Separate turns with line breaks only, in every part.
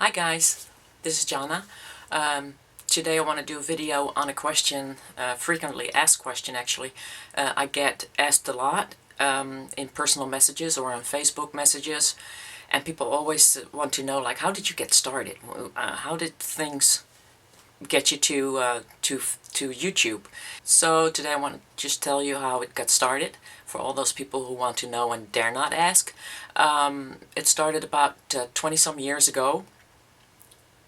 Hi guys, this is Jana. Today I want to do a video on a question, frequently asked question actually. I get asked a lot in personal messages or on Facebook messages, and people always want to know, like, how did you get started? How did things get you to YouTube? So today I want to just tell you how it got started for all those people who want to know and dare not ask. It started about 20 some years ago.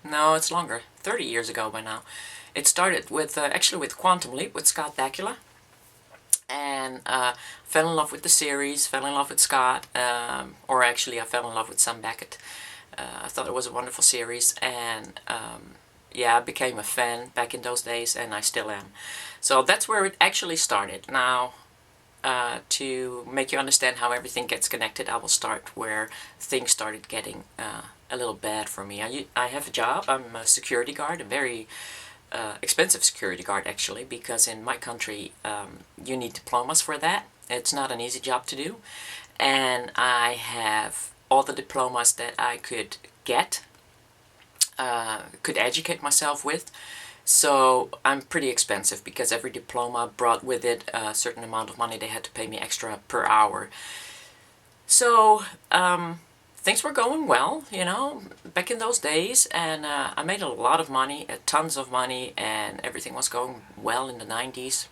No, it's longer. 30 years ago by now. It started with actually with Quantum Leap with Scott Bakula, and fell in love with the series, fell in love with Scott, or actually I fell in love with Sam Beckett. I thought it was a wonderful series, and yeah, I became a fan back in those days, and I still am. So that's where it actually started. Now, to make you understand how everything gets connected, I will start where things started getting a little bad for me. I have a job. I'm a security guard, a very expensive security guard actually, because in my country you need diplomas for that. It's not an easy job to do, and I have all the diplomas that I could get, could educate myself with. So I'm pretty expensive because every diploma brought with it a certain amount of money. They had to pay me extra per hour. So things were going well, you know, back in those days, and I made a lot of money, tons of money, and everything was going well in the 90s.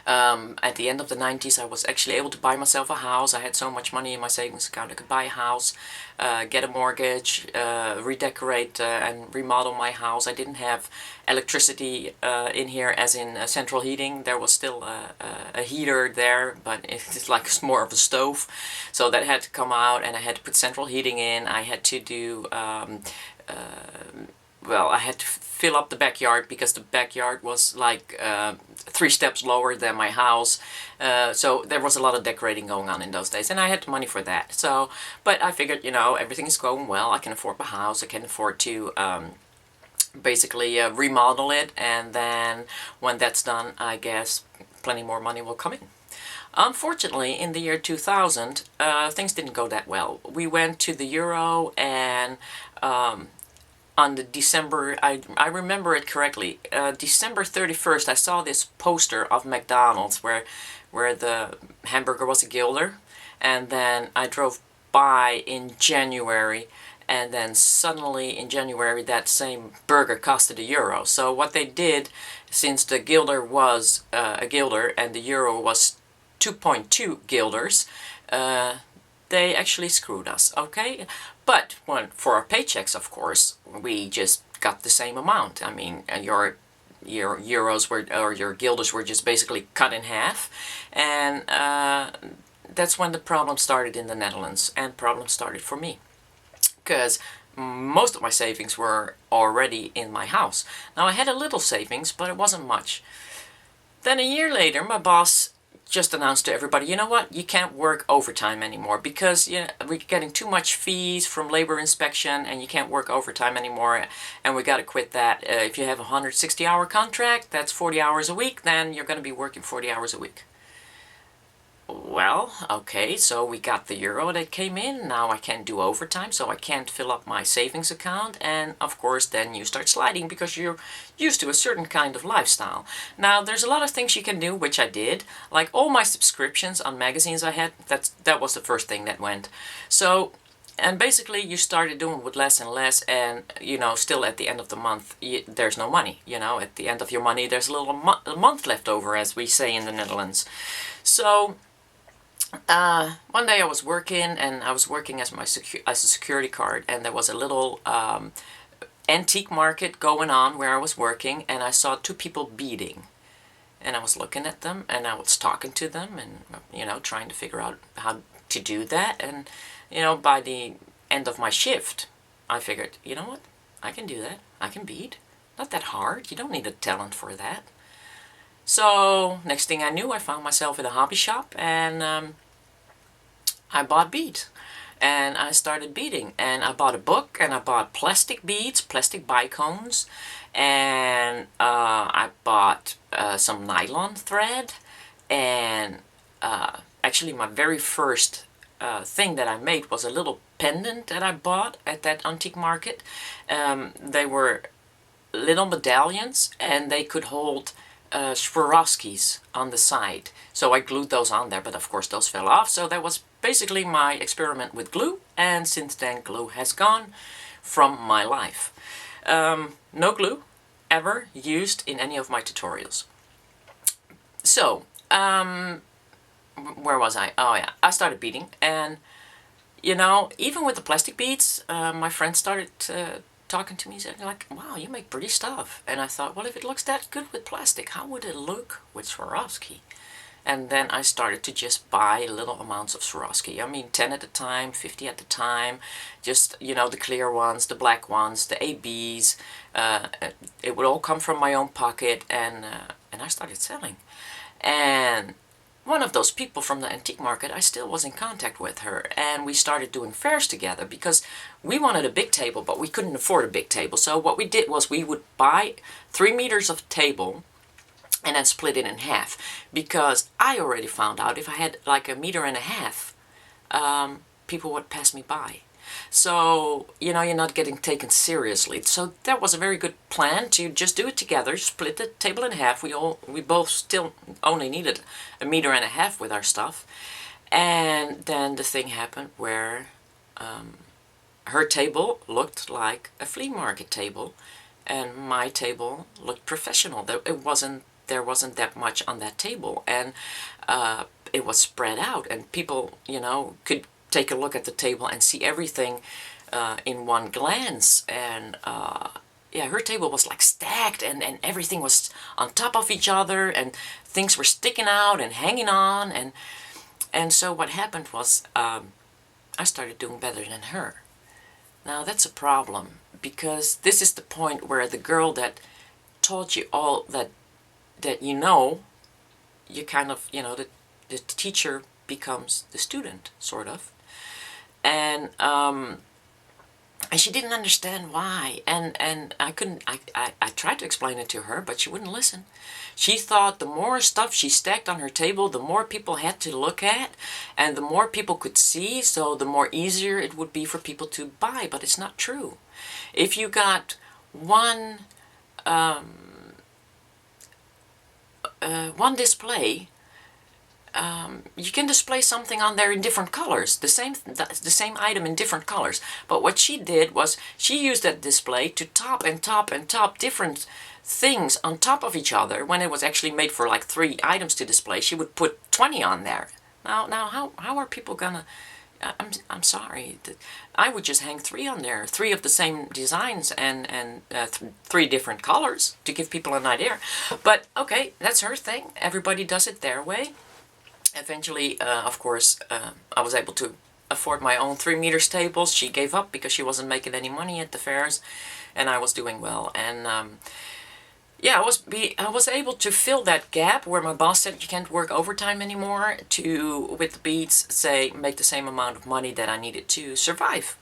At the end of the 90s, I was actually able to buy myself a house. I had so much money in my savings account I could buy a house, get a mortgage, redecorate and remodel my house. I didn't have electricity in here as in central heating. There was still a heater there, but it's like more of a stove. So that had to come out, and I had to put central heating in. I had to do well, I had to fill up the backyard because the backyard was like 3 steps lower than my house. So there was a lot of decorating going on in those days, and I had money for that. So, but I figured, you know, everything is going well. I can afford my house. I can afford to basically remodel it, and then when that's done, I guess plenty more money will come in. Unfortunately, in the year 2000, things didn't go that well. We went to the euro, and on the December, I remember it correctly, December 31st, I saw this poster of McDonald's where the hamburger was a guilder, and then I drove by in January, and then suddenly in January that same burger costed €1. So what they did, since the guilder was a guilder and the euro was 2.2 guilders, they actually screwed us, okay? But for our paychecks, of course, we just got the same amount. I mean, your euros were, or your guilders were just basically cut in half, and that's when the problem started in the Netherlands, and problem started for me, because most of my savings were already in my house. Now, I had a little savings, but it wasn't much. Then a year later, my boss just announced to everybody, you know what, you can't work overtime anymore because, you know, we're getting too much fees from labor inspection, and you can't work overtime anymore, and we got to quit that. If you have a 160-hour contract, that's 40 hours a week, then you're going to be working 40 hours a week. Well, okay, so we got the euro that came in. Now I can't do overtime, so I can't fill up my savings account, and of course then you start sliding because you're used to a certain kind of lifestyle. Now there's a lot of things you can do, which I did, like all my subscriptions on magazines I had. That was the first thing that went. So, and basically you started doing with less and less, and, you know, still at the end of the month there's no money. You know, at the end of your money there's a little month left over, as we say in the Netherlands. So one day I was working, and I was working as a security guard, and there was a little antique market going on where I was working, and I saw 2 people beading, and I was looking at them, and I was talking to them, and, you know, trying to figure out how to do that. And, you know, by the end of my shift I figured, you know what, I can do that. I can bead. Not that hard. You don't need a talent for that. So next thing I knew, I found myself in a hobby shop, and I bought beads, and I started beading, and I bought a book, and I bought plastic beads, plastic bicones, and I bought some nylon thread, and actually my very first thing that I made was a little pendant that I bought at that antique market. They were little medallions, and they could hold Swarovskis on the side. So I glued those on there, but of course those fell off. So that was basically my experiment with glue, and since then glue has gone from my life. No glue ever used in any of my tutorials. So, where was I? Oh yeah, I started beading, and you know, even with the plastic beads, my friends started talking to me, saying like, wow, you make pretty stuff. And I thought, well, if it looks that good with plastic, how would it look with Swarovski? And then I started to just buy little amounts of Swarovski. I mean, 10 at a time, 50 at a time, just, you know, the clear ones, the black ones, the ABs. It would all come from my own pocket, and I started selling. And one of those people from the antique market, I still was in contact with her, and we started doing fairs together because we wanted a big table, but we couldn't afford a big table. So what we did was we would buy 3 meters of table and then split it in half, because I already found out if I had like 1.5 meters, people would pass me by. So, you know, you're not getting taken seriously. So that was a very good plan, to just do it together, split the table in half. We both still only needed 1.5 meters with our stuff. And then the thing happened where her table looked like a flea market table, and my table looked professional. There wasn't that much on that table, and it was spread out, and people, you know, could take a look at the table and see everything in one glance. And yeah, her table was like stacked, and everything was on top of each other, and things were sticking out and hanging on, and so what happened was I started doing better than her. Now that's a problem, because this is the point where the girl that taught you all that you know, you kind of, you know, the teacher becomes the student, sort of. And she didn't understand why, and I couldn't, I tried to explain it to her, but she wouldn't listen. She thought the more stuff she stacked on her table, the more people had to look at, and the more people could see, so the more easier it would be for people to buy. But it's not true. If you got one display, you can display something on there in different colors, the same item in different colors. But what she did was she used that display to top and top and top different things on top of each other. When it was actually made for like 3 items to display, she would put 20 on there. Now how are people gonna? I'm sorry. I would just hang 3 on there, 3 of the same designs, and 3 different colors to give people an idea. But okay, that's her thing. Everybody does it their way. Eventually, of course, I was able to afford my own 3 meters tables. She gave up because she wasn't making any money at the fairs, and I was doing well. And yeah, I was able to fill that gap where my boss said you can't work overtime anymore, to, with the beads, say, make the same amount of money that I needed to survive.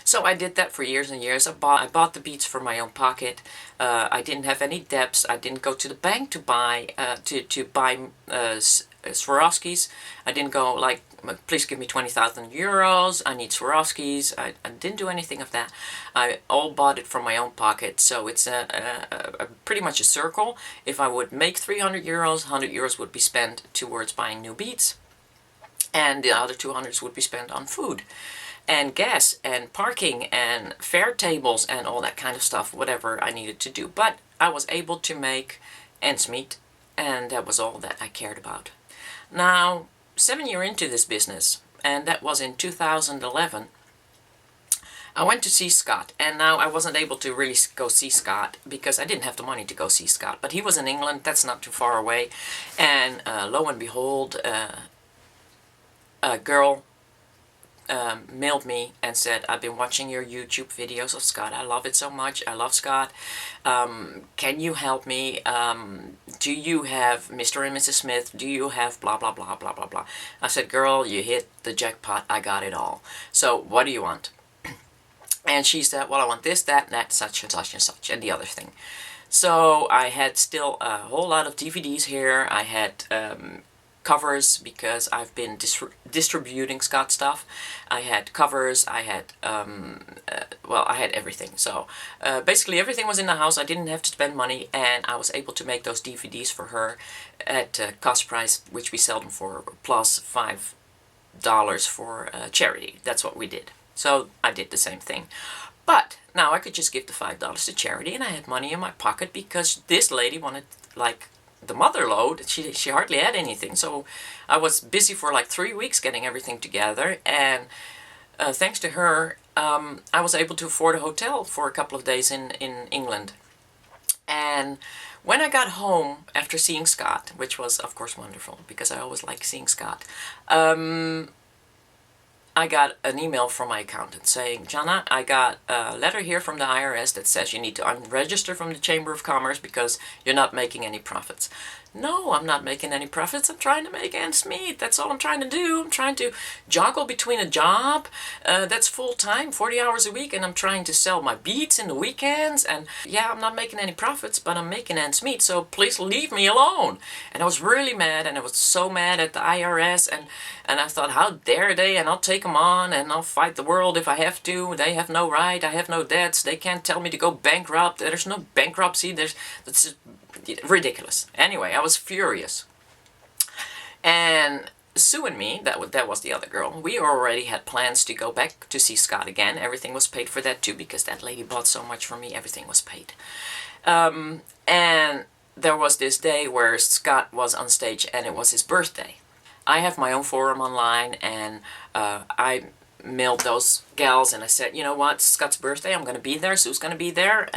So I did that for years and years. I bought the beads for my own pocket. I didn't have any debts. I didn't go to the bank to buy Swarovskis. I didn't go like, please give me 20,000 euros. I need Swarovskis. I didn't do anything of that. I all bought it from my own pocket. So it's a pretty much a circle. If I would make 300 euros, 100 euros would be spent towards buying new beads, and the other 200 would be spent on food and gas and parking and fair tables and all that kind of stuff, whatever I needed to do. But I was able to make ends meet, and that was all that I cared about. Now, 7 years into this business, and that was in 2011, I went to see Scott. And now I wasn't able to really go see Scott because I didn't have the money to go see Scott. But he was in England, that's not too far away. And lo and behold, a girl mailed me and said, I've been watching your YouTube videos of Scott. I love it so much. I love Scott. Can you help me? Do you have Mr. and Mrs. Smith? Do you have blah, blah, blah, blah, blah, blah? I said, girl, you hit the jackpot. I got it all. So what do you want? And she said, well, I want this, that, and that, such and such and such, and the other thing. So I had still a whole lot of DVDs here. I had covers because I've been distributing Scott stuff. I had covers, I had, well, I had everything. So basically everything was in the house. I didn't have to spend money, and I was able to make those DVDs for her at cost price, which we sell them for, plus $5 for charity. That's what we did. So I did the same thing. But now I could just give the $5 to charity, and I had money in my pocket because this lady wanted, like, the mother load. She hardly had anything. So I was busy for like 3 weeks getting everything together, and thanks to her, I was able to afford a hotel for a couple of days in England. And when I got home after seeing Scott, which was of course wonderful because I always like seeing Scott, I got an email from my accountant saying, Jana, I got a letter here from the IRS that says you need to unregister from the Chamber of Commerce because you're not making any profits. No, I'm not making any profits. I'm trying to make ends meet. That's all I'm trying to do. I'm trying to juggle between a job that's full-time, 40 hours a week, and I'm trying to sell my beads in the weekends. And yeah, I'm not making any profits, but I'm making ends meet, so please leave me alone. And I was really mad, and I was so mad at the IRS, and I thought, how dare they, and I'll take them on, and I'll fight the world if I have to. They have no right. I have no debts. They can't tell me to go bankrupt. There's no bankruptcy. That's ridiculous. Anyway, I was furious. And Sue and me, that was the other girl, we already had plans to go back to see Scott again. Everything was paid for that too because that lady bought so much for me. Everything was paid. And there was this day where Scott was on stage and it was his birthday. I have my own forum online, and I mailed those gals and I said, you know what, Scott's birthday, I'm going to be there, Sue's going to be there,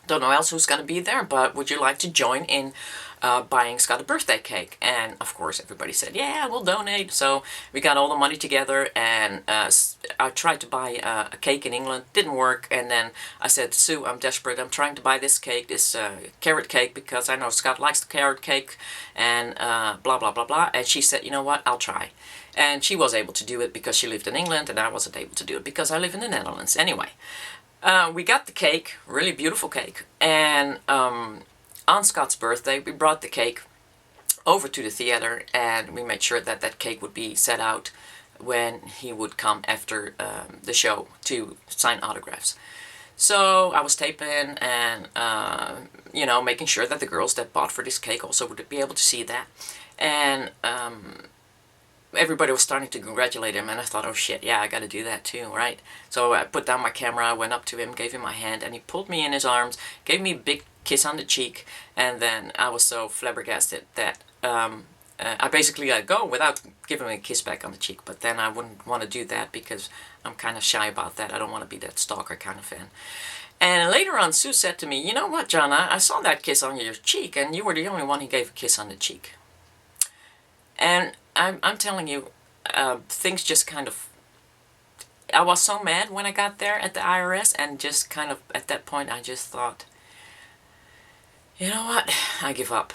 don't know else who's going to be there, but would you like to join in buying Scott a birthday cake? And of course everybody said, yeah, we'll donate. So we got all the money together, and I tried to buy a cake in England, didn't work, and then I said, Sue, I'm desperate, I'm trying to buy this cake, this carrot cake, because I know Scott likes the carrot cake, and blah blah blah blah. And she said, you know what, I'll try. And she was able to do it because she lived in England, and I wasn't able to do it because I live in the Netherlands. Anyway, we got the cake, really beautiful cake, and on Scott's birthday we brought the cake over to the theater, and we made sure that that cake would be set out when he would come after the show to sign autographs. So I was taping and you know, making sure that the girls that bought for this cake also would be able to see that, and everybody was starting to congratulate him, and I thought, oh shit, yeah, I gotta do that too, right? So I put down my camera, went up to him, gave him my hand, and he pulled me in his arms, gave me a big kiss on the cheek, and then I was so flabbergasted that I basically let go without giving him a kiss back on the cheek. But then I wouldn't want to do that because I'm kind of shy about that. I don't want to be that stalker kind of fan. And later on, Sue said to me, you know what, Jana, I saw that kiss on your cheek, and you were the only one who gave a kiss on the cheek. And I'm telling you, things just kind of... I was so mad when I got there at the IRS, and just kind of, at that point, I just thought, you know what, I give up.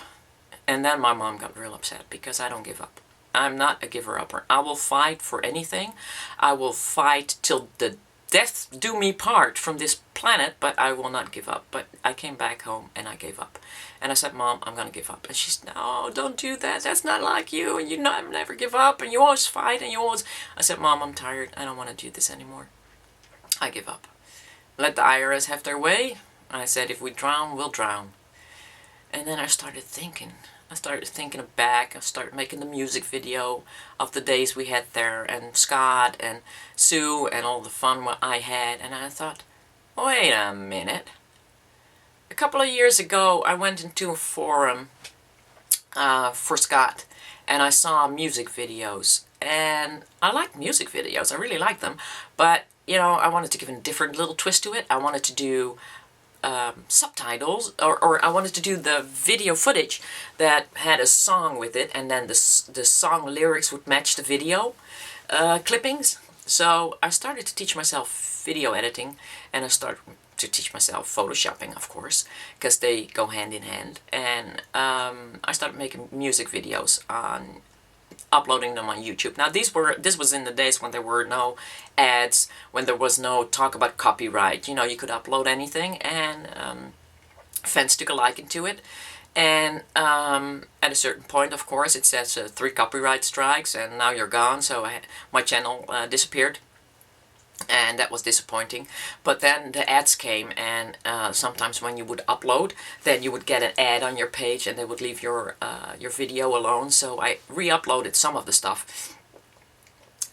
And then my mom got real upset because I don't give up. I'm not a giver-upper. I will fight for anything. I will fight till the death do me part from this planet, but I will not give up. But I came back home and I gave up. And I said, Mom, I'm going to give up. And she said, no, don't do that. That's not like you. And you never give up. And you always fight. And you always... I said, Mom, I'm tired. I don't want to do this anymore. I give up. Let the IRS have their way. I said, if we drown, we'll drown. And then I started thinking. I started thinking back. I started making the music video of the days we had there, and Scott and Sue and all the fun I had. And I thought, wait a minute. A couple of years ago, I went into a forum for Scott, and I saw music videos. And I like music videos. I really like them. But, you know, I wanted to give a different little twist to it. I wanted to do subtitles, or I wanted to do the video footage that had a song with it, and then the song lyrics would match the video clippings. So I started to teach myself video editing, and I started to teach myself photoshopping, of course, because they go hand in hand. And I started making music videos on uploading them on YouTube. Now this was in the days when there were no ads, when there was no talk about copyright. You know, you could upload anything, and fans took a liking to it. And at a certain point, of course, it says 3 copyright strikes and now you're gone. So my channel disappeared. And that was disappointing. But then the ads came, and sometimes when you would upload, then you would get an ad on your page and they would leave your video alone. So I re-uploaded some of the stuff,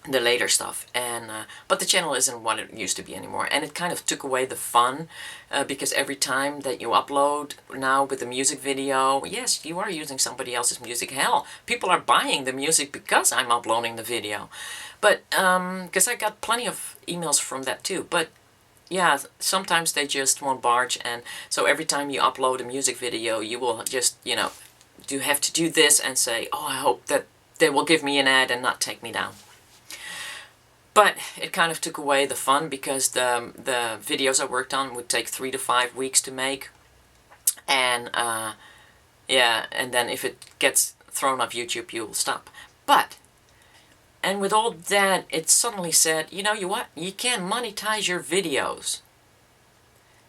the later stuff, and but the channel isn't what it used to be anymore, and it kind of took away the fun, because every time that you upload now with a music video, yes, you are using somebody else's music. Hell, people are buying the music because I'm uploading the video. But because I got plenty of emails from that too. But yeah, sometimes they just won't barge, and so every time you upload a music video, you will just, you know, you have to do this and say, oh, I hope that they will give me an ad and not take me down. But it kind of took away the fun, because the videos I worked on would take 3 to 5 weeks to make. And yeah, and then if it gets thrown off YouTube, you'll stop. And with all that, it suddenly said, you know what, you can't monetize your videos.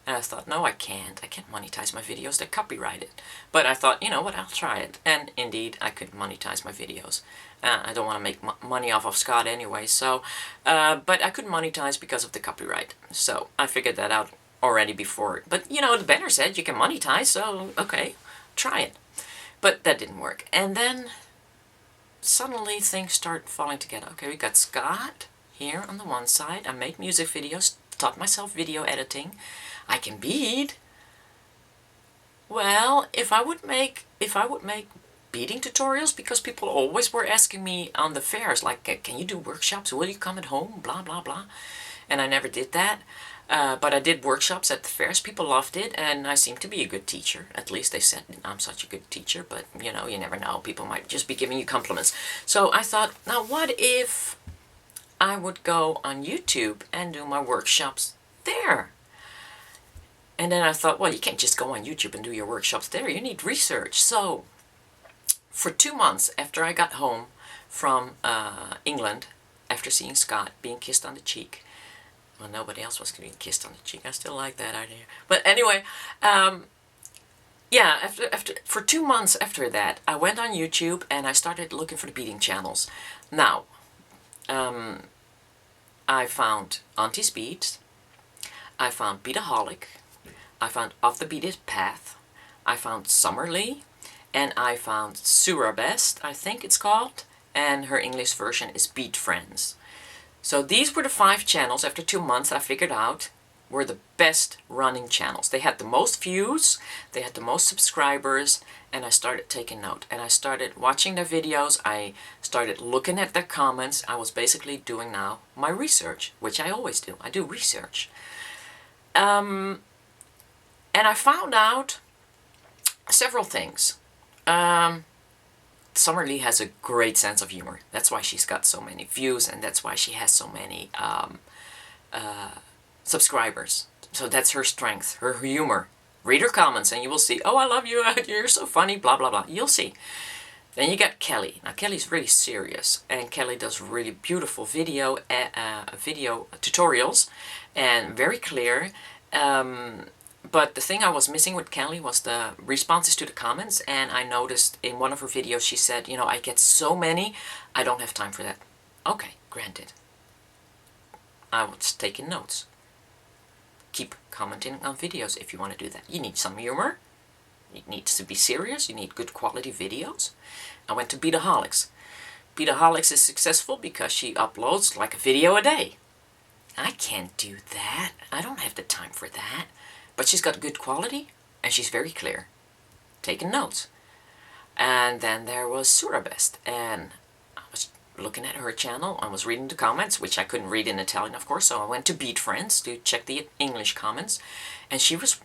And I thought, no, I can't monetize my videos, they're copyrighted. But I thought, you know what, I'll try it. And indeed, I could monetize my videos. I don't want to make money off of Scott anyway, so, but I couldn't monetize because of the copyright. So I figured that out already before. But, you know, the banner said you can monetize, so okay, try it. But that didn't work. And then suddenly things start falling together. Okay, we got Scott here on the one side. I make music videos, taught myself video editing. I can bead. Well, if I would make beading tutorials, because people always were asking me on the fairs, like, can you do workshops? Will you come at home? Blah, blah, blah. And I never did that. But I did workshops at the fairs. People loved it, and I seemed to be a good teacher. At least they said I'm such a good teacher, but, you know, you never know. People might just be giving you compliments. So I thought, now what if I would go on YouTube and do my workshops there? And then I thought, well, you can't just go on YouTube and do your workshops there. You need research. So for 2 months after I got home from England, after seeing Scott being kissed on the cheek, well, nobody else was being kissed on the cheek. I still like that idea. But anyway, yeah, for 2 months after that, I went on YouTube and I started looking for the beading channels. Now, I found Auntie's Beads, I found Beadaholic, I found Off the Beaded Path, I found Summerlee, and I found Sura Best, I think it's called, and her English version is Bead Friends. So these were the 5 channels after 2 months I figured out were the best running channels. They had the most views, they had the most subscribers, and I started taking note. And I started watching their videos, I started looking at their comments. I was basically doing now my research, which I always do. I do research. And I found out several things. Summerlee has a great sense of humor. That's why she's got so many views, and that's why she has so many subscribers. So that's her strength, her humor. Read her comments and you will see, oh, I love you, you're so funny, blah, blah, blah. You'll see. Then you got Kelly. Now, Kelly's really serious, and Kelly does really beautiful video tutorials, and very clear. But the thing I was missing with Kelly was the responses to the comments, and I noticed in one of her videos she said, you know, I get so many, I don't have time for that. Okay, granted. I was taking notes. Keep commenting on videos if you want to do that. You need some humor. It needs to be serious. You need good quality videos. I went to Beadaholics. Beadaholics is successful because she uploads like a video a day. I can't do that. I don't have the time for that. But she's got good quality, and she's very clear. Taking notes. And then there was Surabest, and I was looking at her channel. I was reading the comments, which I couldn't read in Italian, of course, so I went to Bead Friends to check the English comments. And she was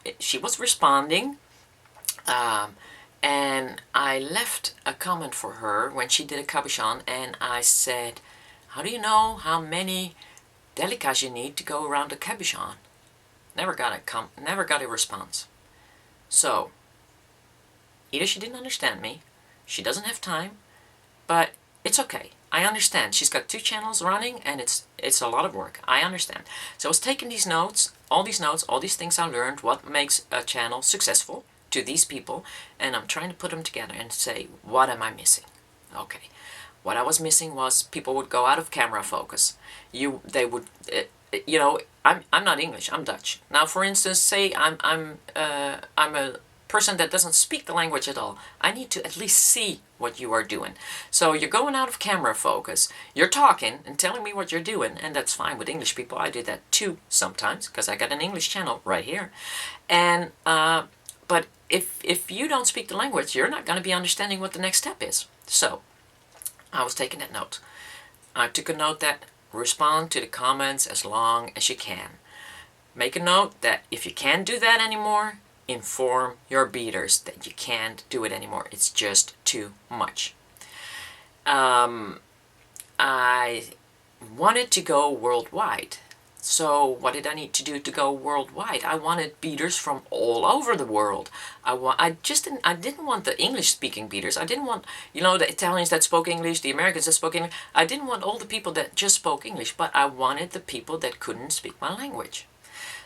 responding, and I left a comment for her when she did a cabochon, and I said, how do you know how many delicats you need to go around a cabochon? Never got a response. So, either she didn't understand me, she doesn't have time, but it's okay. I understand. She's got 2 channels running, and it's a lot of work. I understand. So I was taking these notes, all these things I learned, what makes a channel successful, to these people, and I'm trying to put them together and say, what am I missing? Okay, what I was missing was people would go out of camera focus. They would, you know, I'm not English. I'm Dutch. Now, for instance, say I'm a person that doesn't speak the language at all. I need to at least see what you are doing. So you're going out of camera focus. You're talking and telling me what you're doing, and that's fine with English people. I do that too sometimes because I got an English channel right here. And but if you don't speak the language, you're not going to be understanding what the next step is. So I was taking that note. I took a note that respond to the comments as long as you can. Make a note that if you can't do that anymore, inform your beaters that you can't do it anymore. It's just too much. I wanted to go worldwide. So what did I need to do to go worldwide? I wanted beaters from all over the world. I didn't want the English-speaking beaters. I didn't want, you know, the Italians that spoke English, the Americans that spoke English. I didn't want all the people that just spoke English, but I wanted the people that couldn't speak my language.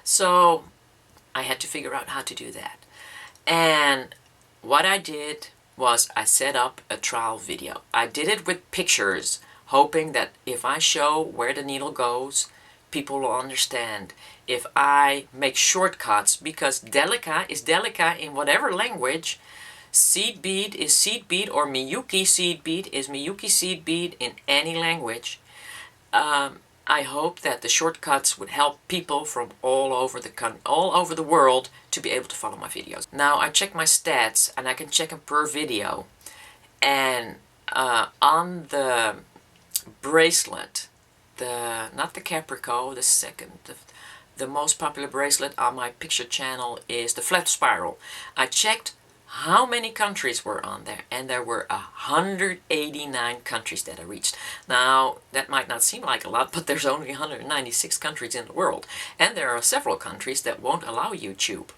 So I had to figure out how to do that. And what I did was I set up a trial video. I did it with pictures, hoping that if I show where the needle goes, people will understand. If I make shortcuts, because delica is delica in whatever language, seed bead is seed bead, or Miyuki seed bead is Miyuki seed bead in any language. I hope that the shortcuts would help people from all over the world to be able to follow my videos. Now I check my stats, and I can check them per video. And on the bracelet, not the Caprico, the second, the most popular bracelet on my picture channel is the flat spiral. I checked how many countries were on there, and there were 189 countries that I reached. Now, that might not seem like a lot, but there's only 196 countries in the world, and there are several countries that won't allow YouTube.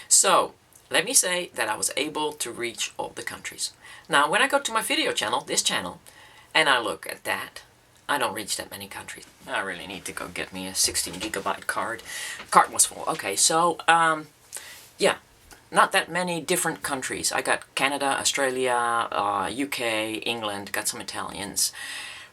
So, let me say that I was able to reach all the countries. Now, when I go to my video channel, this channel, and I look at that, I don't reach that many countries. I really need to go get me a 16 gigabyte card. Card was full. Okay, so, yeah. Not that many different countries. I got Canada, Australia, UK, England, got some Italians.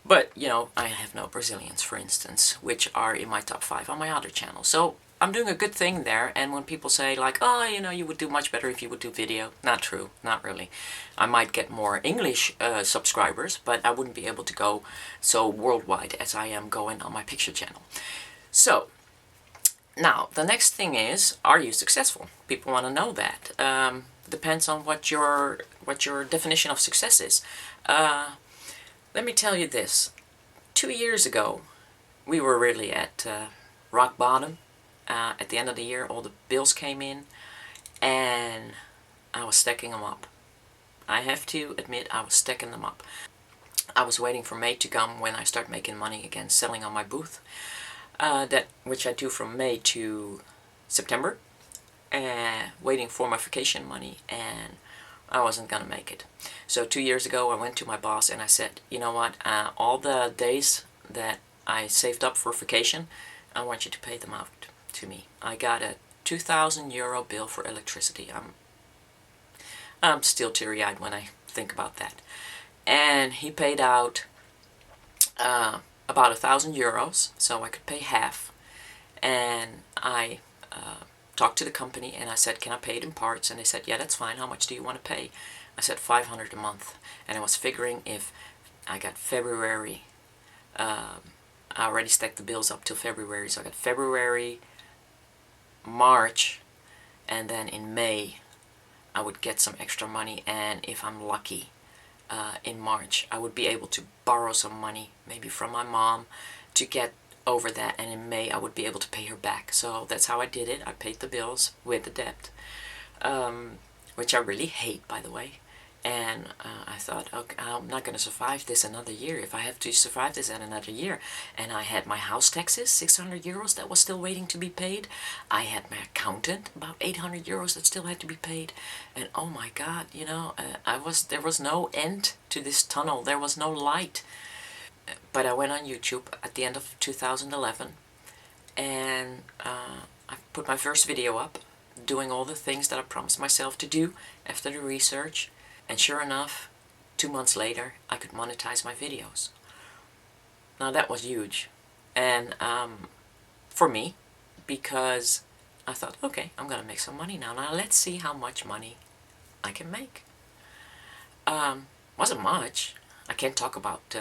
But, you know, I have no Brazilians, for instance, which are in my top 5 on my other channel. So I'm doing a good thing there. And when people say like, oh, you know, you would do much better if you would do video. Not true. Not really. I might get more English subscribers, but I wouldn't be able to go so worldwide as I am going on my picture channel. So, now, the next thing is, are you successful? People want to know that. Depends on what your definition of success is. Let me tell you this. 2 years ago, we were really at rock bottom. At the end of the year, all the bills came in, and I was stacking them up. I have to admit, I was stacking them up. I was waiting for May to come when I start making money again, selling on my booth. Which I do from May to September, waiting for my vacation money, and I wasn't gonna make it. So 2 years ago I went to my boss and I said, you know what, all the days that I saved up for vacation, I want you to pay them out to me. I got a 2,000 euro bill for electricity. I'm still teary-eyed when I think about that. And he paid out about 1,000 euros, so I could pay half. And I talked to the company and I said, can I pay it in parts? And they said, yeah, that's fine. How much do you want to pay? I said 500 a month. And I was figuring if I got February, I already stacked the bills up till February, so I got February, March, and then in May I would get some extra money, and if I'm lucky, in March I would be able to borrow some money, maybe from my mom, to get over that, and in May I would be able to pay her back. So that's how I did it. I paid the bills with the debt, which I really hate, by the way. And I thought, okay, I'm not going to survive this another year if I have to survive this another year. And I had my house taxes, 600 euros that was still waiting to be paid. I had my accountant, about 800 euros that still had to be paid. And oh my God, you know, there was no end to this tunnel. There was no light. But I went on YouTube at the end of 2011, and I put my first video up. doing all the things that I promised myself to do after the research. And sure enough, 2 months later, I could monetize my videos. Now that was huge. And for me, because I thought, okay, I'm going to make some money now. Now let's see how much money I can make. Wasn't much. I can't talk about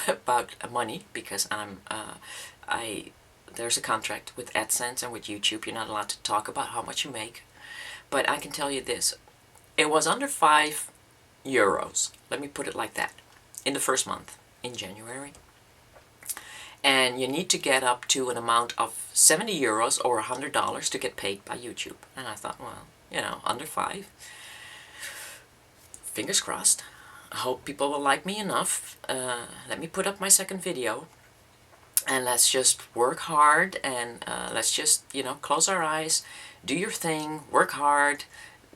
about money because there's a contract with AdSense and with YouTube. You're not allowed to talk about how much you make. But I can tell you this. It was under €5. Let me put it like that. In the first month, in January. And you need to get up to an amount of €70 or $100 to get paid by YouTube. And I thought, well, you know, under 5. Fingers crossed. I hope people will like me enough. Let me put up my second video. And let's just work hard and let's just, you know, close our eyes, do your thing, work hard,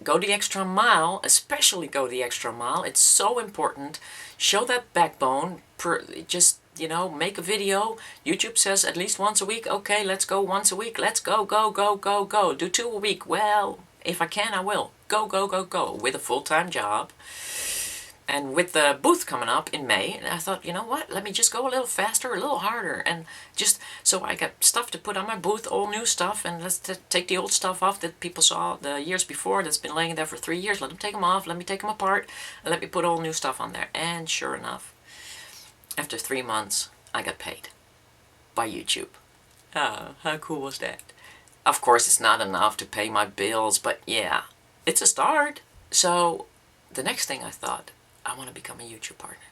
go the extra mile, especially go the extra mile. It's so important. Show that backbone. Just, you know, make a video. YouTube says at least once a week. Okay, let's go once a week. Let's go, go, go, go, go. Do 2 a week. Well, if I can, I will. Go, go, go, go. With a full-time job. And with the booth coming up in May, I thought, you know what, let me just go a little faster, a little harder, and just, so I got stuff to put on my booth, all new stuff, and let's take the old stuff off that people saw the years before that's been laying there for 3 years, let them take them off, let me take them apart, and let me put all new stuff on there. And sure enough, after 3 months, I got paid by YouTube. Ah, how cool was that? Of course, it's not enough to pay my bills, but yeah, it's a start. So the next thing I thought, I want to become a YouTube partner.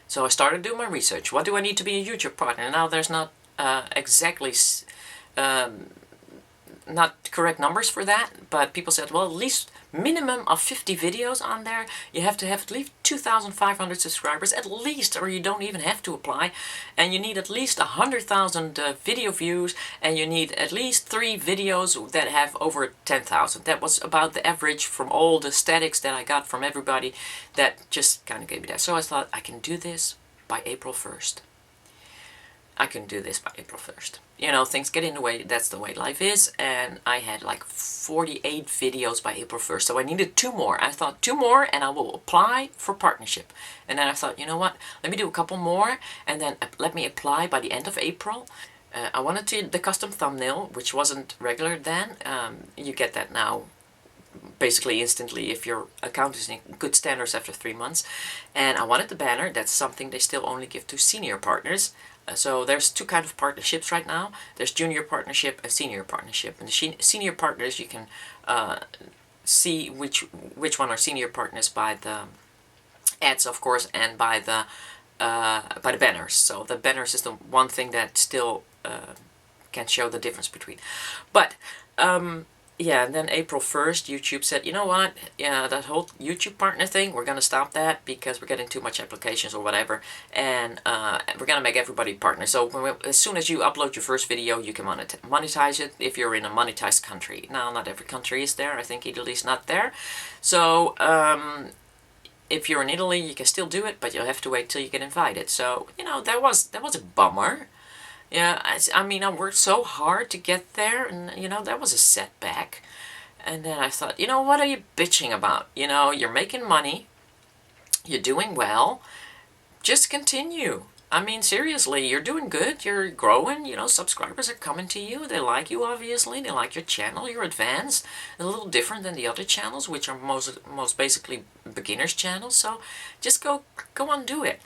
So I started doing my research. What do I need to be a YouTube partner? Now there's not exactly not correct numbers for that, but people said, well, at least minimum of 50 videos on there. You have to have at least 2,500 subscribers, at least, or you don't even have to apply. And you need at least 100,000 video views, and you need at least 3 videos that have over 10,000. That was about the average from all the statics that I got from everybody that just kind of gave me that. So I thought, I can do this by April 1st. I can do this by April 1st. You know, things get in the way. That's the way life is. And I had like 48 videos by April 1st. So I needed 2 more. I thought 2 more and I will apply for partnership. And then I thought, you know what? Let me do a couple more and then let me apply by the end of April. I wanted the custom thumbnail, which wasn't regular then. You get that now basically instantly if your account is in good standards after 3 months. And I wanted the banner. That's something they still only give to senior partners. So there's 2 kinds of partnerships right now. There's junior partnership and senior partnership. And the senior partners, you can see which one are senior partners by the ads, of course, and by the banners. So the banners is the one thing that still can show the difference between. But yeah, and then April 1st, YouTube said, you know what, yeah, that whole YouTube partner thing, we're going to stop that because we're getting too much applications or whatever, and we're going to make everybody partner. So as soon as you upload your first video, you can monetize it if you're in a monetized country. Now, not every country is there. I think Italy's not there. So if you're in Italy, you can still do it, but you'll have to wait till you get invited. So, you know, that was a bummer. Yeah, I mean, I worked so hard to get there, and, you know, that was a setback. And then I thought, you know, what are you bitching about? You know, you're making money, you're doing well, just continue. I mean, seriously, you're doing good, you're growing, you know, subscribers are coming to you, they like you, obviously, they like your channel, you're advanced, a little different than the other channels, which are most basically beginners channels, so just go on, do it.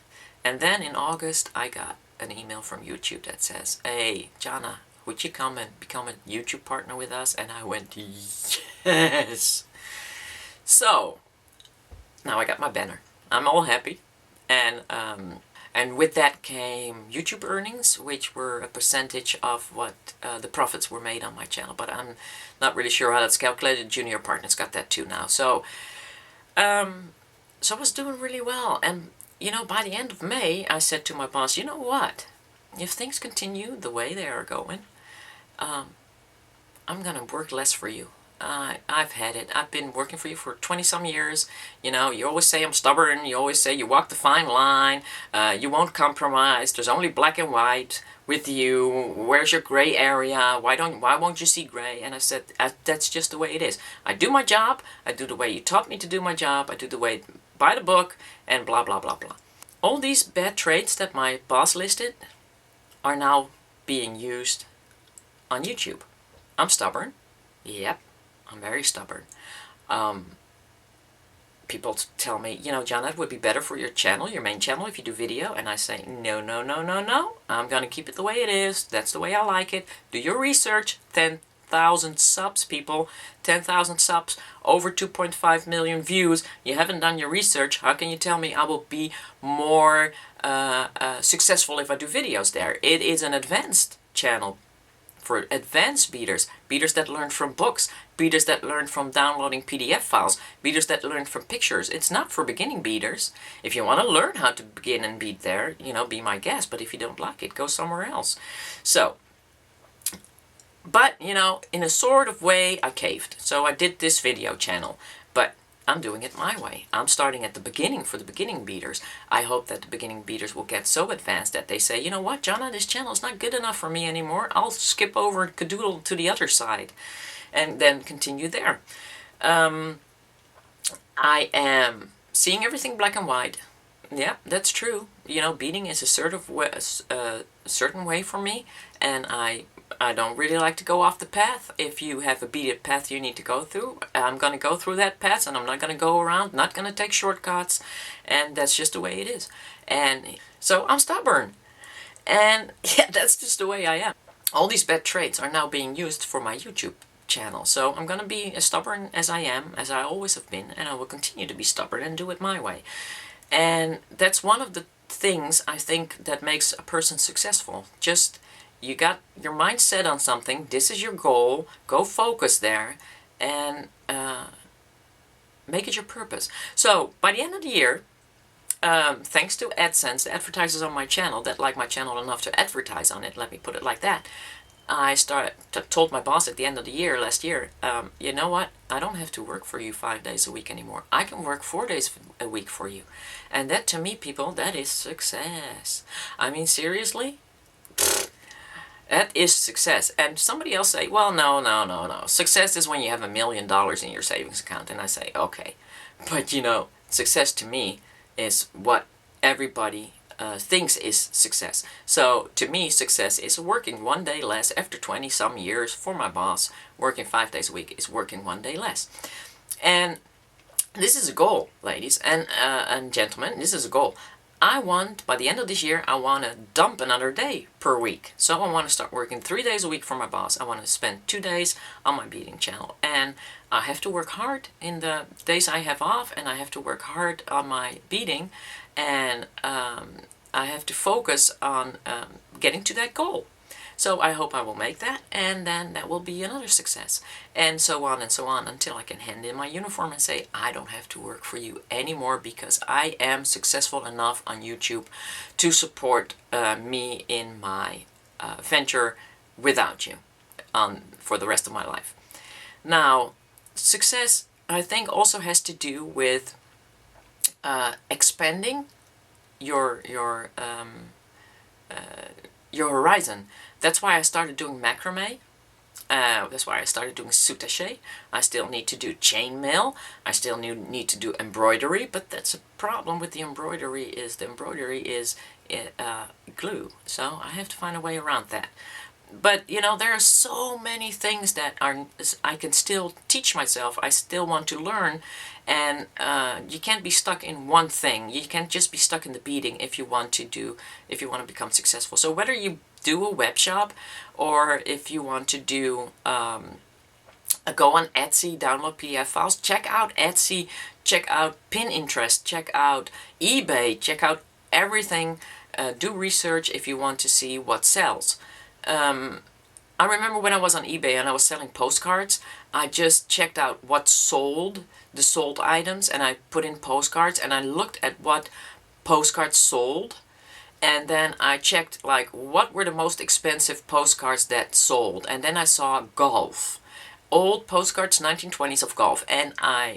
And then in August, I got an email from YouTube that says, hey, Jana, would you come and become a YouTube partner with us? And I went, yes. So now I got my banner. I'm all happy. And with that came YouTube earnings, which were a percentage of what the profits were made on my channel. But I'm not really sure how that's calculated. Junior partners got that too now. So I was doing really well. And you know, by the end of May, I said to my boss, you know what? If things continue the way they are going, I'm going to work less for you. I've had it. I've been working for you for 20 some years. You know, you always say I'm stubborn. You always say you walk the fine line. You won't compromise. There's only black and white with you. Where's your gray area? Why won't you see gray? And I said, that's just the way it is. I do my job. I do the way you taught me to do my job. I do the way by the book, and blah blah blah blah. All these bad traits that my boss listed are now being used on YouTube. I'm stubborn. Yep, I'm very stubborn. People tell me, you know, John, that would be better for your channel, your main channel, if you do video. And I say, no, no, no, no, no. I'm going to keep it the way it is. That's the way I like it. Do your research. 10,000 subs, people. 10,000 subs. Over 2.5 million views. You haven't done your research. How can you tell me I will be more successful if I do videos there? It is an advanced channel for advanced beaters, beaters that learn from books, beaters that learn from downloading PDF files, beaters that learn from pictures. It's not for beginning beaters. If you want to learn how to begin and beat there, you know, be my guest. But if you don't like it, go somewhere else. So, but, you know, in a sort of way, I caved. So I did this video channel. But I'm doing it my way. I'm starting at the beginning for the beginning beaters. I hope that the beginning beaters will get so advanced that they say, you know what, Jonna, this channel is not good enough for me anymore. I'll skip over and cadoodle to the other side and then continue there. I am seeing everything black and white. Yeah, that's true. You know, beading is a certain way for me, and I don't really like to go off the path. If you have a beaded path you need to go through, I'm going to go through that path, and I'm not going to go around, not going to take shortcuts, and that's just the way it is. And so I'm stubborn, and yeah, that's just the way I am. All these bad traits are now being used for my YouTube channel, so I'm going to be as stubborn as I am, as I always have been, and I will continue to be stubborn and do it my way. And that's one of the things I think that makes a person successful. Just, you got your mind set on something, this is your goal, go focus there, and make it your purpose. So, by the end of the year, thanks to AdSense, the advertisers on my channel that like my channel enough to advertise on it, let me put it like that, I told my boss at the end of the year, last year, you know what, I don't have to work for you 5 days a week anymore. I can work 4 days a week for you. And that, to me, people, that is success. I mean, seriously? That is success. And somebody else say, well, no. Success is when you have $1 million in your savings account. And I say, okay. But, you know, success to me is what everybody thinks is success. So to me, success is working 1 day less after 20 some years for my boss. Working 5 days a week is working 1 day less. And this is a goal, ladies and gentlemen. This is a goal. I want, by the end of this year, I want to dump another day per week. So I want to start working 3 days a week for my boss. I want to spend 2 days on my beading channel. And I have to work hard in the days I have off, and I have to work hard on my beading. And I have to focus on getting to that goal. So I hope I will make that, and then that will be another success. And so on until I can hand in my uniform and say, I don't have to work for you anymore because I am successful enough on YouTube to support me in my venture without you for the rest of my life. Now, success, I think, also has to do with expanding your horizon. That's why I started doing macrame. That's why I started doing soutache. I still need to do chainmail. I still need to do embroidery, but that's a problem with the embroidery is glue. So I have to find a way around that. But, you know, there are so many things that I can still teach myself. I still want to learn. And you can't be stuck in one thing. You can't just be stuck in the beading if you want to become successful. So whether you do a web shop, or if you want to do go on Etsy, download PDF files, check out Etsy, check out Pinterest, check out eBay, check out everything. Do research if you want to see what sells. I remember when I was on eBay and I was selling postcards, I just checked out what sold, the sold items, and I put in postcards, and I looked at what postcards sold, and then I checked like what were the most expensive postcards that sold, and then I saw golf. old postcards, 1920s of golf. And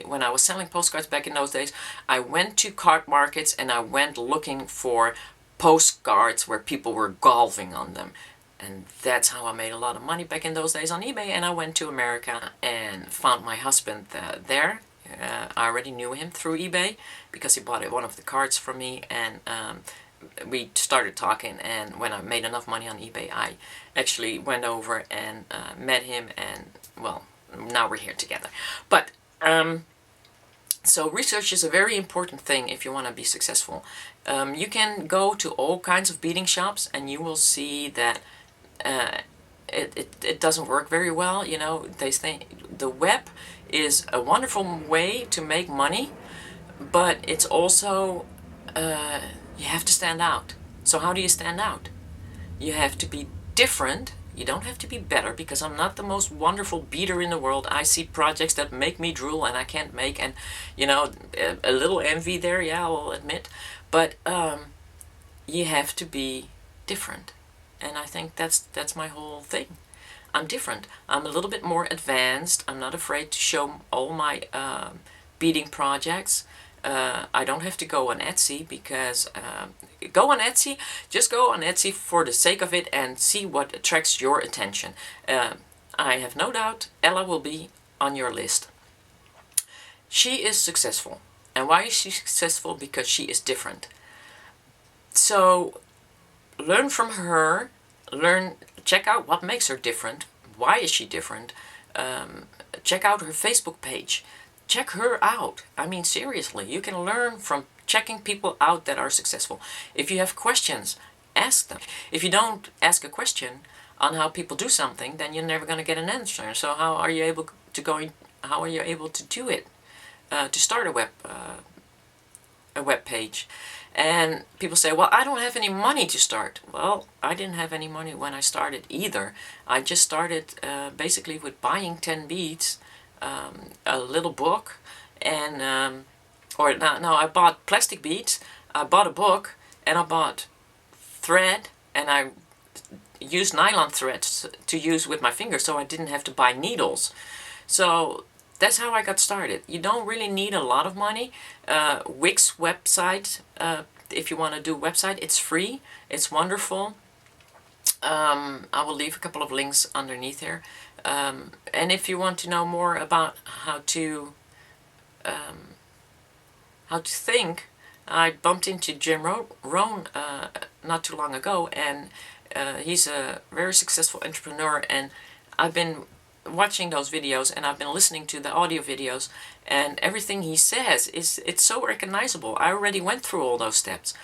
when I was selling postcards back in those days, I went to card markets and I went looking for postcards where people were golfing on them. And that's how I made a lot of money back in those days on eBay. And I went to America and found my husband there. I already knew him through eBay because he bought one of the cards from me, and we started talking. And when I made enough money on eBay, I actually went over and met him, and well, now we're here together. But so research is a very important thing if you want to be successful. You can go to all kinds of beading shops and you will see that it doesn't work very well. You know, they think the web is a wonderful way to make money, but it's also you have to stand out. So how do you stand out? You have to be different. You don't have to be better, because I'm not the most wonderful beater in the world. I see projects that make me drool and I can't make, and you know, a little envy there, yeah, I'll admit. But you have to be different. And I think that's my whole thing. I'm different. I'm a little bit more advanced. I'm not afraid to show all my beading projects. I don't have to go on Etsy, because just go on Etsy for the sake of it and see what attracts your attention. I have no doubt Ella will be on your list. She is successful. And why is she successful? Because she is different. So learn from her, check out what makes her different. Why is she different? Check out her Facebook page. Check her out. I mean, seriously, you can learn from checking people out that are successful. If you have questions, ask them. If you don't ask a question on how people do something, then you're never going to get an answer. So how are you able to do it? To start a web page. And people say, well, I don't have any money to start. Well, I didn't have any money when I started either. I just started basically with buying 10 beads, a little book, and I bought plastic beads, I bought a book, and I bought thread, and I used nylon threads to use with my fingers, so I didn't have to buy needles. So that's how I got started. You don't really need a lot of money. Wix website, if you want to do a website, it's free. It's wonderful. I will leave a couple of links underneath here. And if you want to know more about how to think, I bumped into Jim Rohn not too long ago, and he's a very successful entrepreneur, and I've been watching those videos and I've been listening to the audio videos, and everything he says it's so recognizable. I already went through all those steps,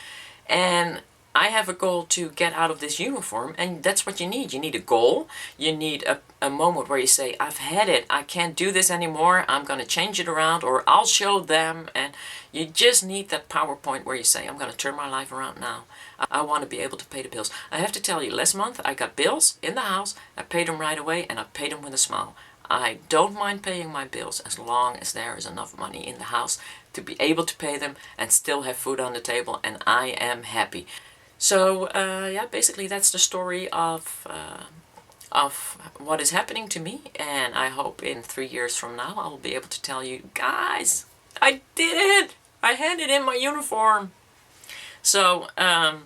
and I have a goal to get out of this uniform, and that's what you need. You need a goal. You need a moment where you say, I've had it. I can't do this anymore. I'm going to change it around, or I'll show them. And you just need that PowerPoint where you say, I'm going to turn my life around now. I want to be able to pay the bills. I have to tell you, last month I got bills in the house. I paid them right away, and I paid them with a smile. I don't mind paying my bills as long as there is enough money in the house to be able to pay them and still have food on the table, and I am happy. So yeah, basically that's the story of what is happening to me, and I hope in 3 years from now I'll be able to tell you, guys, I did it! I handed in my uniform! So I'm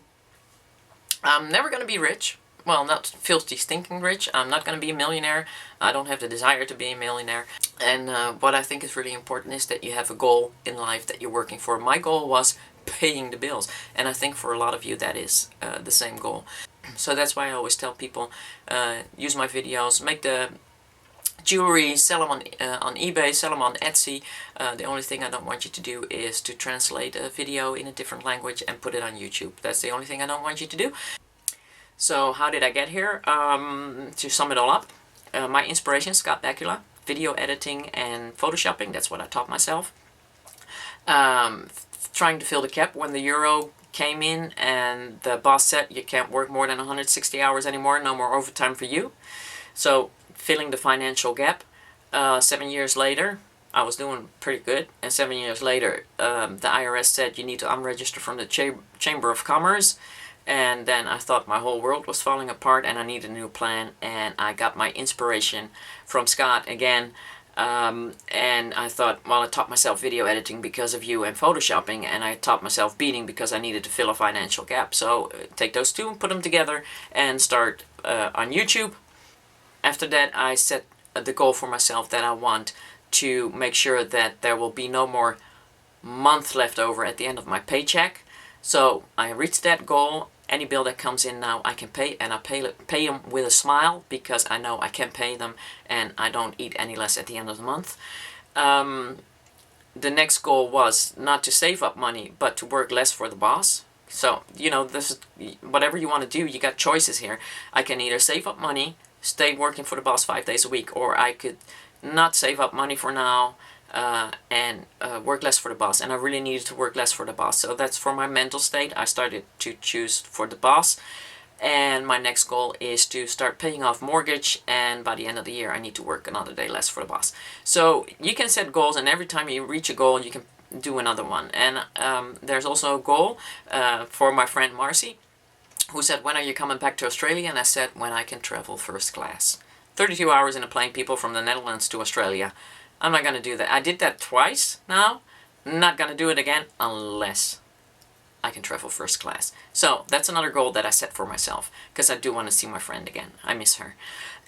never going to be rich. Well, not filthy stinking rich. I'm not going to be a millionaire. I don't have the desire to be a millionaire. And what I think is really important is that you have a goal in life that you're working for. My goal was paying the bills, and I think for a lot of you that is the same goal. So that's why I always tell people, use my videos, make the jewelry, sell them on eBay, sell them on Etsy. The only thing I don't want you to do is to translate a video in a different language and put it on YouTube. That's the only thing I don't want you to do. So how did I get here? To sum it all up, my inspiration, Scott Bakula, video editing and photoshopping, that's what I taught myself. Trying to fill the cap when the euro came in and the boss said you can't work more than 160 hours anymore, no more overtime for you. So filling the financial gap. 7 years later, I was doing pretty good, and 7 years later the IRS said you need to unregister from the Chamber of Commerce. And then I thought my whole world was falling apart and I needed a new plan, and I got my inspiration from Scott again. And I thought, well, I taught myself video editing because of you and photoshopping, and I taught myself beading because I needed to fill a financial gap. So take those two and put them together and start on YouTube. After that, I set the goal for myself that I want to make sure that there will be no more month left over at the end of my paycheck. So I reached that goal. Any bill that comes in now I can pay, and I pay them with a smile because I know I can pay them and I don't eat any less at the end of the month. The next goal was not to save up money but to work less for the boss. So, you know, this is whatever you want to do, you got choices here. I can either save up money, stay working for the boss 5 days a week, or I could not save up money for now and work less for the boss. And I really needed to work less for the boss. So that's for my mental state. I started to choose for the boss. And my next goal is to start paying off mortgage, and by the end of the year I need to work another day less for the boss. So you can set goals, and every time you reach a goal you can do another one. And there's also a goal for my friend Marcy, who said, when are you coming back to Australia? And I said, when I can travel first class. 32 hours in a plane, people, from the Netherlands to Australia. I'm not going to do that. I did that twice now. Not going to do it again unless I can travel first class. So that's another goal that I set for myself, because I do want to see my friend again. I miss her.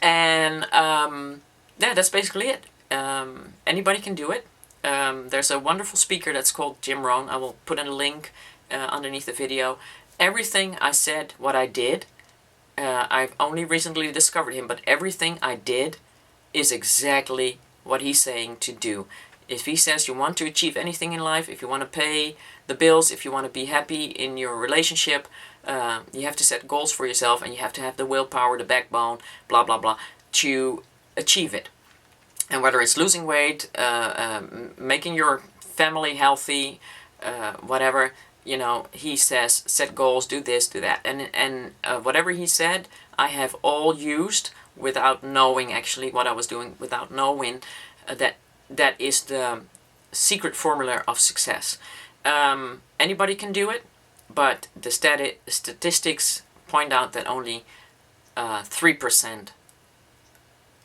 And yeah, that's basically it. Anybody can do it. There's a wonderful speaker that's called Jim Rohn. I will put in a link underneath the video. Everything I said, what I did, I've only recently discovered him, but everything I did is exactly what he's saying to do. If he says you want to achieve anything in life, if you want to pay the bills, if you want to be happy in your relationship, you have to set goals for yourself, and you have to have the willpower, the backbone, blah, blah, blah, to achieve it. And whether it's losing weight, making your family healthy, whatever, you know, he says, set goals, do this, do that. And whatever he said, I have all used without knowing actually what I was doing, without knowing that is the secret formula of success. Anybody can do it, but the statistics point out that only 3%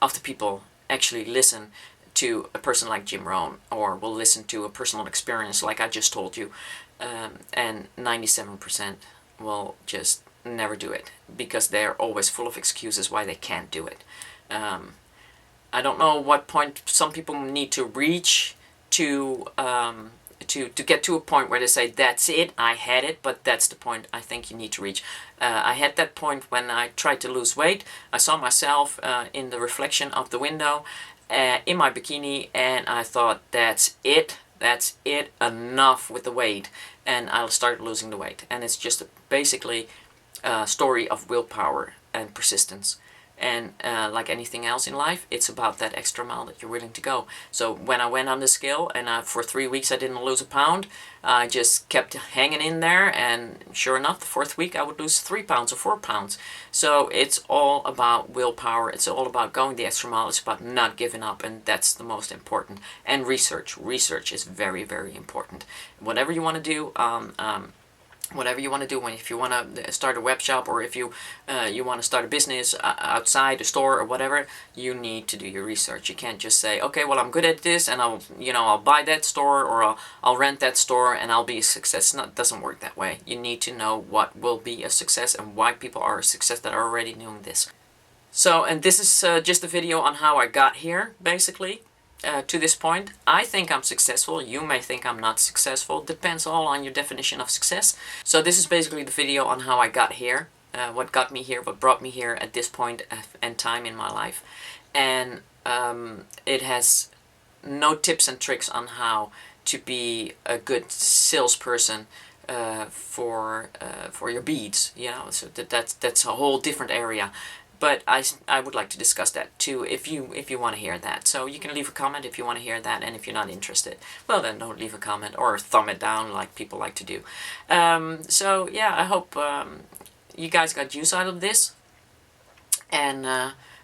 of the people actually listen to a person like Jim Rohn, or will listen to a personal experience like I just told you, and 97% will just never do it because they're always full of excuses why they can't do it. I don't know what point some people need to reach to get to a point where they say, that's it, I had it, but that's the point I think you need to reach. I had that point when I tried to lose weight. I saw myself in the reflection of the window in my bikini, and I thought, that's it, enough with the weight. And I started losing the weight. And it's just basically a story of willpower and persistence. And like anything else in life, it's about that extra mile that you're willing to go. So when I went on the scale, and for 3 weeks I didn't lose a pound, I just kept hanging in there, and sure enough, the 4th week I would lose 3 pounds or 4 pounds. So it's all about willpower. It's all about going the extra mile. It's about not giving up, and that's the most important. And research. Research is very, very important. Whatever you want to do, whatever you want to do, if you want to start a web shop, or if you want to start a business outside a store or whatever, you need to do your research. You can't just say, okay, well, I'm good at this, and I'll buy that store, or I'll rent that store, and I'll be a success. No, it doesn't work that way. You need to know what will be a success and why people are a success that are already doing this. So, and this is just a video on how I got here, basically. To this point. I think I'm successful. You may think I'm not successful. Depends all on your definition of success. So this is basically the video on how I got here. What got me here, what brought me here at this point and time in my life. And it has no tips and tricks on how to be a good salesperson for your beads. You know, so that's a whole different area. But I would like to discuss that too if you want to hear that. So you can leave a comment if you want to hear that, and if you're not interested, well, then don't leave a comment or thumb it down like people like to do. So yeah, I hope you guys got use out of this. And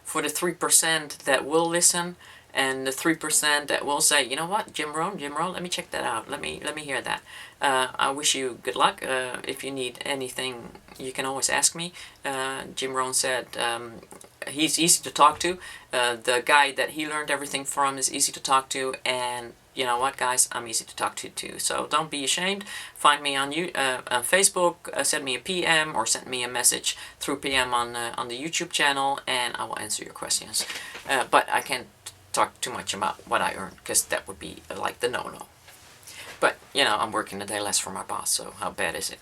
for the 3% that will listen, and the 3% that will say, you know what, Jim Rohn, let me check that out. Let me hear that. I wish you good luck. If you need anything you can always ask me. Jim Rohn said he's easy to talk to. The guy that he learned everything from is easy to talk to, and you know what, guys, I'm easy to talk to too. So don't be ashamed. Find me on Facebook, send me a PM, or send me a message through PM on the YouTube channel, and I will answer your questions. But I can't talk too much about what I earn, because that would be like the no-no. But you know, I'm working a day less for my boss, so how bad is it?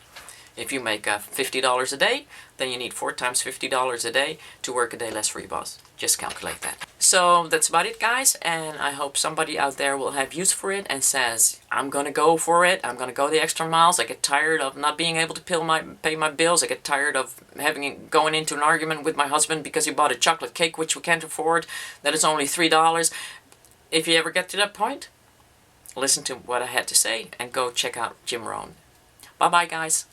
If you make $50 a day, then you need 4 times $50 a day to work a day less for your boss. Just calculate that. So that's about it, guys, and I hope somebody out there will have use for it and says, I'm gonna go for it, I'm gonna go the extra miles. I get tired of not being able to pay my bills. I get tired of going into an argument with my husband because he bought a chocolate cake which we can't afford, that is only $3. If you ever get to that point, listen to what I had to say and go check out Jim Rohn. Bye-bye, guys.